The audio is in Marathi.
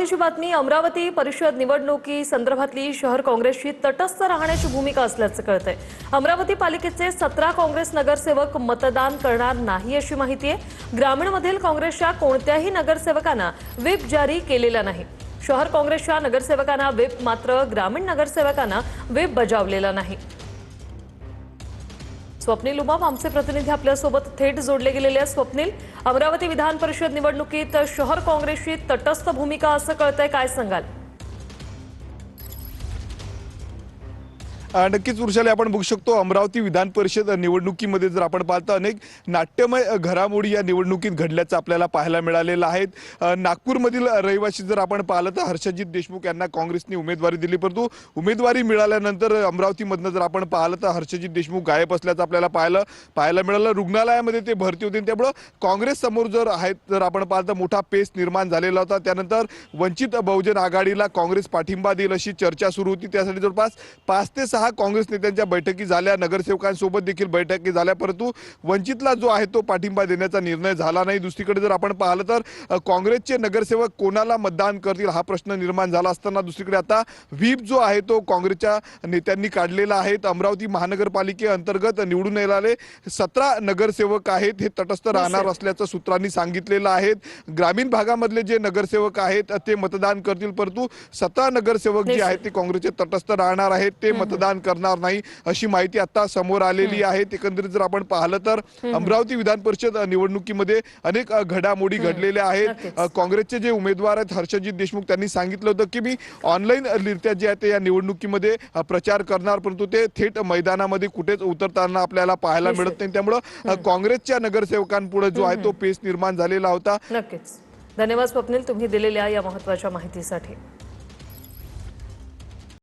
आवडतीची बातमी अमरावती परिषद निवडणुकी संदर्भातली शहर काँग्रेसची तटस्थ राहण्याची भूमिका असल्याचं कळतंय। अमरावती पालिकेचे 17 काँग्रेस नगरसेवक मतदान करणार नाही अशी माहिती आहे। ग्रामीणमधील काँग्रेसच्या कोणत्याही नगरसेवकांना व्हिप जारी केलेला नाही। शहर काँग्रेसच्या नगरसेवकांना व्हिप, मात्र ग्रामीण नगरसेवकांना व्हिप बजावलेला नाही। स्वप्नील उमाप आमचे प्रतिनिधी आपल्यासोबत थेट जोडले गेलेले आहेत। स्वप्नील, अमरावती विधान परिषद निवडणुकीत शहर काँग्रेसची तटस्थ भूमिका असं कळतंय, काय सांगाल? नक्कीच वृषाली, आपण बघू शकतो अमरावती विधान परिषद निवडणुकीमध्ये जर आपण पाहतो अनेक नाट्यमय घडामोडी या निवडणुकीत घडल्याचं आपल्याला पाहायला मिळालेलं आहे। नागपूरमधील रहिवासी जर आपण पाहिलं तर हर्षजित देशमुख यांना काँग्रेसने उमेदवारी दिली, परंतु उमेदवारी मिळाल्यानंतर अमरावतीमधनं जर आपण पाहिलं तर हर्षजित देशमुख गायब असल्याचं आपल्याला पाहायला मिळालं। रुग्णालयामध्ये ते भरती होते, त्यामुळे काँग्रेस समोर जर आपण पाहिलं मोठा पेच निर्माण झालेला होता। त्यानंतर वंचित बहुजन आघाडीला काँग्रेस पाठिंबा देईल अशी चर्चा सुरू होती। त्यासाठी जवळपास 5 ते 6 काँग्रेस नेत्यांच्या बैठकी झाल्या, नगरसेवकांसोबत देखील बैठकी झाल्या, परंतु वंचितला जो आहे तो पाठिंबा देण्याचा निर्णय झाला नाही। दुसरीकडे जर आपण पाहिलं तर काँग्रेसचे नगरसेवक कोणाला मतदान करतील हा प्रश्न निर्माण झाला असताना दुसरीकडे आता व्हीप जो आहे तो काँग्रेसच्या नेत्यांनी काढलेला आहे। अमरावती महानगरपालिकेअंतर्गत निवडून येणारे 17 नगरसेवक आहेत हे तटस्थ राहणार असल्याचं सूत्रांनी सांगितलेलं आहे। ग्रामीण भागामधले जे नगरसेवक आहेत ते मतदान करतील, परंतु 17 नगरसेवक जे आहेत ते काँग्रेसचे तटस्थ राहणार आहेत, ते मतदान करणार नाही अशी माहिती आता समोर आलेली आहे। एकंदरीत जर आपण पाहिलं तर अमरावती विधान परिषद निवडणुकीमध्ये अनेक घडामोडी घडलेल्या आहेत। काँग्रेसचे जे उमेदवार आहेत हर्षजित देशमुख त्यांनी सांगितलं होतं की मी ऑनलाईन रित्या जे आहे ते या निवडणुकीमध्ये प्रचार करणार, परंतु ते थेट मैदानामध्ये कुठेच उतरताना आपल्याला पाहायला मिळत नाही। त्यामुळे काँग्रेसच्या नगरसेवकांपुढे जो आहे तो पेच निर्माण झालेला होता। नक्कीच। धन्यवाद स्वप्नील, तुम्ही दिलेल्या या महत्त्वाच्या माहितीसाठी।